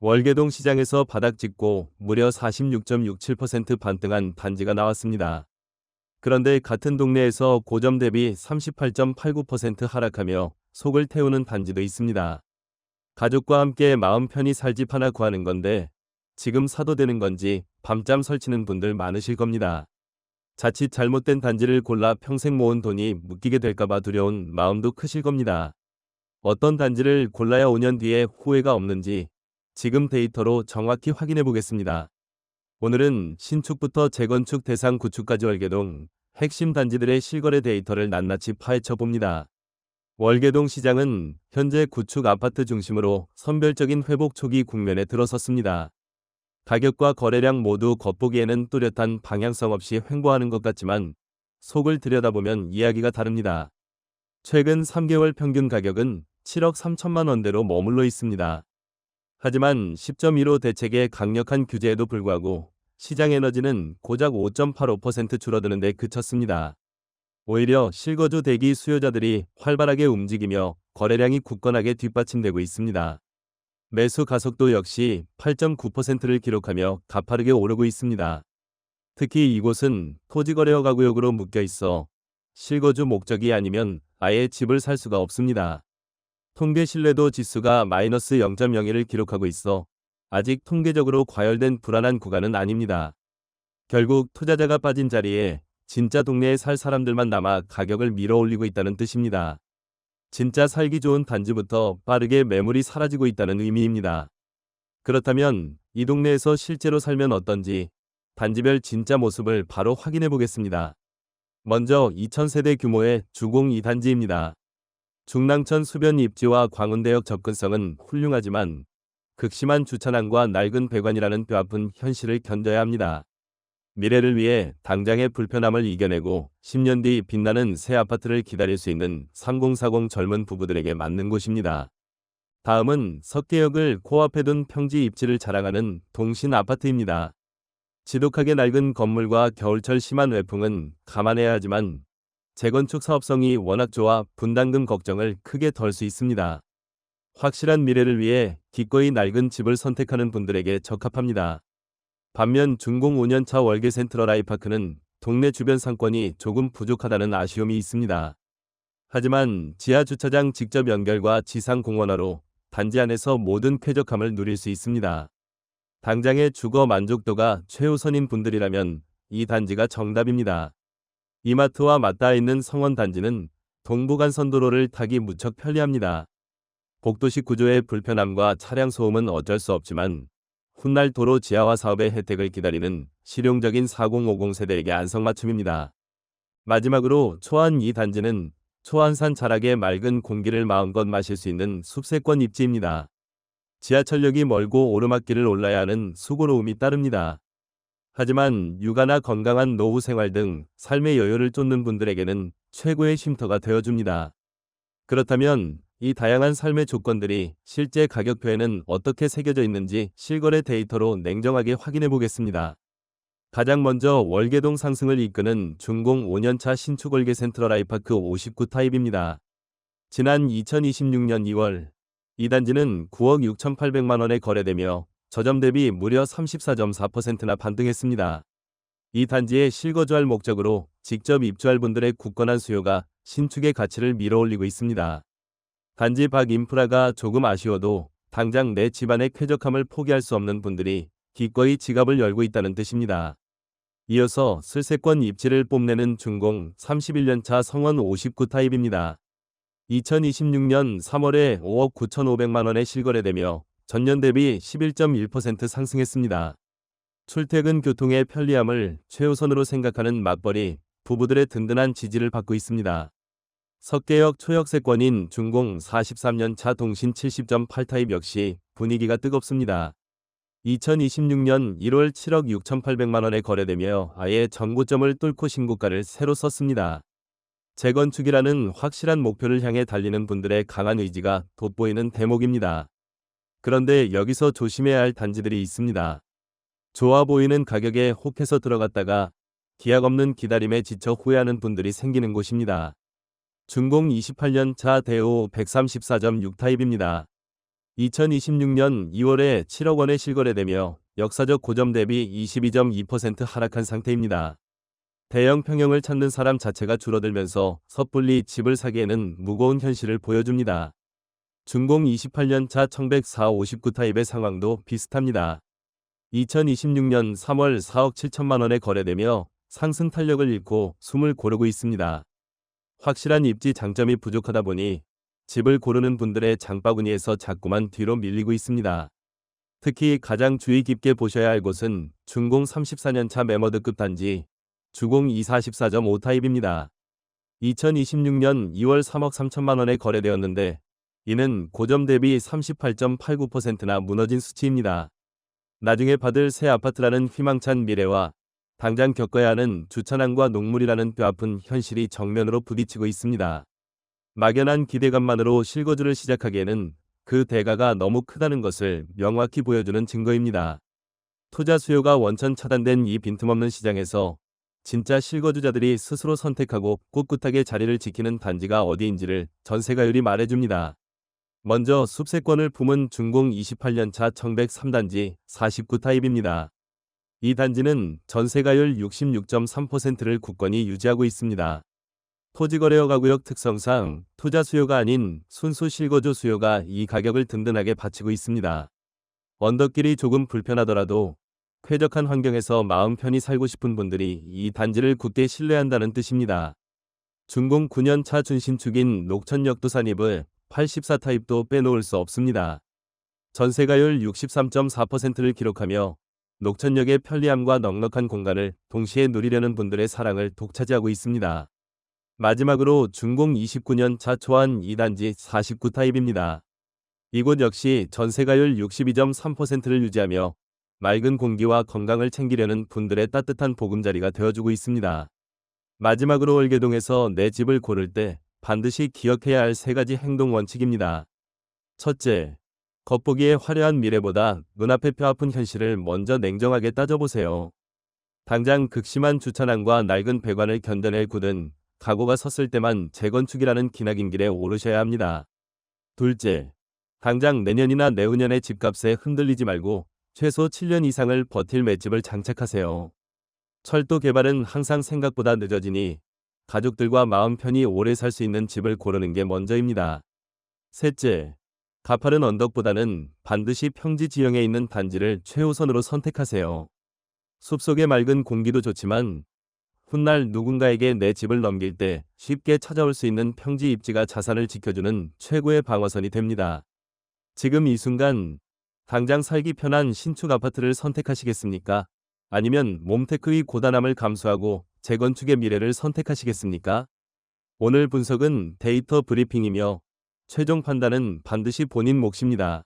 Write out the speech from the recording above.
월계동 시장에서 바닥 찍고 무려 46.67% 반등한 단지가 나왔습니다. 그런데 같은 동네에서 고점 대비 38.89% 하락하며 속을 태우는 단지도 있습니다. 가족과 함께 마음 편히 살 집 하나 구하는 건데 지금 사도 되는 건지 밤잠 설치는 분들 많으실 겁니다. 자칫 잘못된 단지를 골라 평생 모은 돈이 묶이게 될까봐 두려운 마음도 크실 겁니다. 어떤 단지를 골라야 5년 뒤에 후회가 없는지 지금 데이터로 정확히 확인해 보겠습니다. 오늘은 신축부터 재건축 대상 구축까지 월계동 핵심 단지들의 실거래 데이터를 낱낱이 파헤쳐 봅니다. 월계동 시장은 현재 구축 아파트 중심으로 선별적인 회복 초기 국면에 들어섰습니다. 가격과 거래량 모두 겉보기에는 뚜렷한 방향성 없이 횡보하는 것 같지만 속을 들여다보면 이야기가 다릅니다. 최근 3개월 평균 가격은 7억 3천만 원대로 머물러 있습니다. 하지만 10.15 대책의 강력한 규제에도 불구하고 시장 에너지는 고작 5.85% 줄어드는 데 그쳤습니다. 오히려 실거주 대기 수요자들이 활발하게 움직이며 거래량이 굳건하게 뒷받침되고 있습니다. 매수 가속도 역시 8.9%를 기록하며 가파르게 오르고 있습니다. 특히 이곳은 토지거래허가 구역으로 묶여 있어 실거주 목적이 아니면 아예 집을 살 수가 없습니다. 통계 신뢰도 지수가 마이너스 0.01을 기록하고 있어 아직 통계적으로 과열된 불안한 구간은 아닙니다. 결국 투자자가 빠진 자리에 진짜 동네에 살 사람들만 남아 가격을 밀어올리고 있다는 뜻입니다. 진짜 살기 좋은 단지부터 빠르게 매물이 사라지고 있다는 의미입니다. 그렇다면 이 동네에서 실제로 살면 어떤지 단지별 진짜 모습을 바로 확인해 보겠습니다. 먼저 2000세대 규모의 주공 2단지입니다. 중랑천 수변 입지와 광운대역 접근성은 훌륭하지만 극심한 주차난과 낡은 배관이라는 뼈아픈 현실을 견뎌야 합니다. 미래를 위해 당장의 불편함을 이겨내고 10년 뒤 빛나는 새 아파트를 기다릴 수 있는 3040 젊은 부부들에게 맞는 곳입니다. 다음은 석계역을 코앞에 둔 평지 입지를 자랑하는 동신 아파트입니다. 지독하게 낡은 건물과 겨울철 심한 외풍은 감안해야 하지만 재건축 사업성이 워낙 좋아 분담금 걱정을 크게 덜 수 있습니다. 확실한 미래를 위해 기꺼이 낡은 집을 선택하는 분들에게 적합합니다. 반면 준공 5년차 월계 센트럴 아이파크는 동네 주변 상권이 조금 부족하다는 아쉬움이 있습니다. 하지만 지하 주차장 직접 연결과 지상 공원화로 단지 안에서 모든 쾌적함을 누릴 수 있습니다. 당장의 주거 만족도가 최우선인 분들이라면 이 단지가 정답입니다. 이마트와 맞닿아 있는 성원 단지는 동부간선도로를 타기 무척 편리합니다. 복도식 구조의 불편함과 차량 소음은 어쩔 수 없지만 훗날 도로 지하화 사업의 혜택을 기다리는 실용적인 4050 세대에게 안성맞춤입니다. 마지막으로 초안 이 단지는 초안산 자락의 맑은 공기를 마음껏 마실 수 있는 숲세권 입지입니다. 지하철역이 멀고 오르막길을 올라야 하는 수고로움이 따릅니다. 하지만 육아나 건강한 노후 생활 등 삶의 여유를 쫓는 분들에게는 최고의 쉼터가 되어줍니다. 그렇다면 이 다양한 삶의 조건들이 실제 가격표에는 어떻게 새겨져 있는지 실거래 데이터로 냉정하게 확인해 보겠습니다. 가장 먼저 월계동 상승을 이끄는 준공 5년차 신축 월계 센트럴 아이파크 59 타입입니다. 지난 2026년 2월 이 단지는 9억 6,800만 원에 거래되며 저점 대비 무려 34.4%나 반등했습니다. 이 단지에 실거주할 목적으로 직접 입주할 분들의 굳건한 수요가 신축의 가치를 밀어올리고 있습니다. 단지 밖 인프라가 조금 아쉬워도 당장 내 집안의 쾌적함을 포기할 수 없는 분들이 기꺼이 지갑을 열고 있다는 뜻입니다. 이어서 슬세권 입지를 뽐내는 준공 31년차 성원 59 타입입니다. 2026년 3월에 5억 9,500만 원에 실거래되며 전년 대비 11.1% 상승했습니다. 출퇴근 교통의 편리함을 최우선으로 생각하는 맞벌이 부부들의 든든한 지지를 받고 있습니다. 석계역 초역세권인 준공 43년차 동신 70.8 타입 역시 분위기가 뜨겁습니다. 2026년 1월 7억 6,800만 원에 거래되며 아예 전고점을 뚫고 신고가를 새로 썼습니다. 재건축이라는 확실한 목표를 향해 달리는 분들의 강한 의지가 돋보이는 대목입니다. 그런데 여기서 조심해야 할 단지들이 있습니다. 좋아 보이는 가격에 혹해서 들어갔다가 기약 없는 기다림에 지쳐 후회하는 분들이 생기는 곳입니다. 준공 28년차 대우 134.6 타입입니다. 2026년 2월에 7억 원에 실거래되며 역사적 고점 대비 22.2% 하락한 상태입니다. 대형 평형을 찾는 사람 자체가 줄어들면서 섣불리 집을 사기에는 무거운 현실을 보여줍니다. 준공 28년차 1104 59 타입의 상황도 비슷합니다. 2026년 3월 4억 7천만 원에 거래되며 상승 탄력을 잃고 숨을 고르고 있습니다. 확실한 입지 장점이 부족하다 보니 집을 고르는 분들의 장바구니에서 자꾸만 뒤로 밀리고 있습니다. 특히 가장 주의 깊게 보셔야 할 곳은 준공 34년차 매머드급 단지 주공 244.5 타입입니다. 2026년 2월 3억 3천만 원에 거래되었는데 이는 고점 대비 38.89%나 무너진 수치입니다. 나중에 받을 새 아파트라는 희망찬 미래와 당장 겪어야 하는 주차난과 녹물이라는 뼈아픈 현실이 정면으로 부딪히고 있습니다. 막연한 기대감만으로 실거주를 시작하기에는 그 대가가 너무 크다는 것을 명확히 보여주는 증거입니다. 투자 수요가 원천 차단된 이 빈틈없는 시장에서 진짜 실거주자들이 스스로 선택하고 꿋꿋하게 자리를 지키는 단지가 어디인지를 전세가율이 말해줍니다. 먼저 숲세권을 품은 준공 28년차 청백 3단지 49 타입입니다. 이 단지는 전세가율 66.3%를 굳건히 유지하고 있습니다. 토지거래허 가구역 특성상 투자 수요가 아닌 순수 실거주 수요가 이 가격을 든든하게 받치고 있습니다. 언덕길이 조금 불편하더라도 쾌적한 환경에서 마음 편히 살고 싶은 분들이 이 단지를 굳게 신뢰한다는 뜻입니다. 준공 9년 차 준신축인 녹천역도 산입을 84 타입도 빼놓을 수 없습니다. 전세가율 63.4%를 기록하며 녹천역의 편리함과 넉넉한 공간을 동시에 누리려는 분들의 사랑을 독차지하고 있습니다. 마지막으로 준공 29년 차 초안 2단지 49 타입입니다. 이곳 역시 전세가율 62.3%를 유지하며 맑은 공기와 건강을 챙기려는 분들의 따뜻한 보금자리가 되어주고 있습니다. 마지막으로 월계동에서 내 집을 고를 때 반드시 기억해야 할 3가지 행동 원칙입니다. 첫째, 겉보기에 화려한 미래보다 눈앞에 뼈아픈 현실을 먼저 냉정하게 따져보세요. 당장 극심한 주차난과 낡은 배관을 견뎌낼 굳은 각오가 섰을 때만 재건축이라는 기나긴 길에 오르셔야 합니다. 둘째, 당장 내년이나 내후년의 집값에 흔들리지 말고 최소 7년 이상을 버틸 맷집을 장착하세요. 철도 개발은 항상 생각보다 늦어지니 가족들과 마음 편히 오래 살 수 있는 집을 고르는 게 먼저입니다. 셋째, 가파른 언덕보다는 반드시 평지 지형에 있는 단지를 최우선으로 선택하세요. 숲속의 맑은 공기도 좋지만 훗날 누군가에게 내 집을 넘길 때 쉽게 찾아올 수 있는 평지 입지가 자산을 지켜주는 최고의 방어선이 됩니다. 지금 이 순간 당장 살기 편한 신축 아파트를 선택하시겠습니까? 아니면 몸테크의 고단함을 감수하고 재건축의 미래를 선택하시겠습니까? 오늘 분석은 데이터 브리핑이며 최종 판단은 반드시 본인 몫입니다.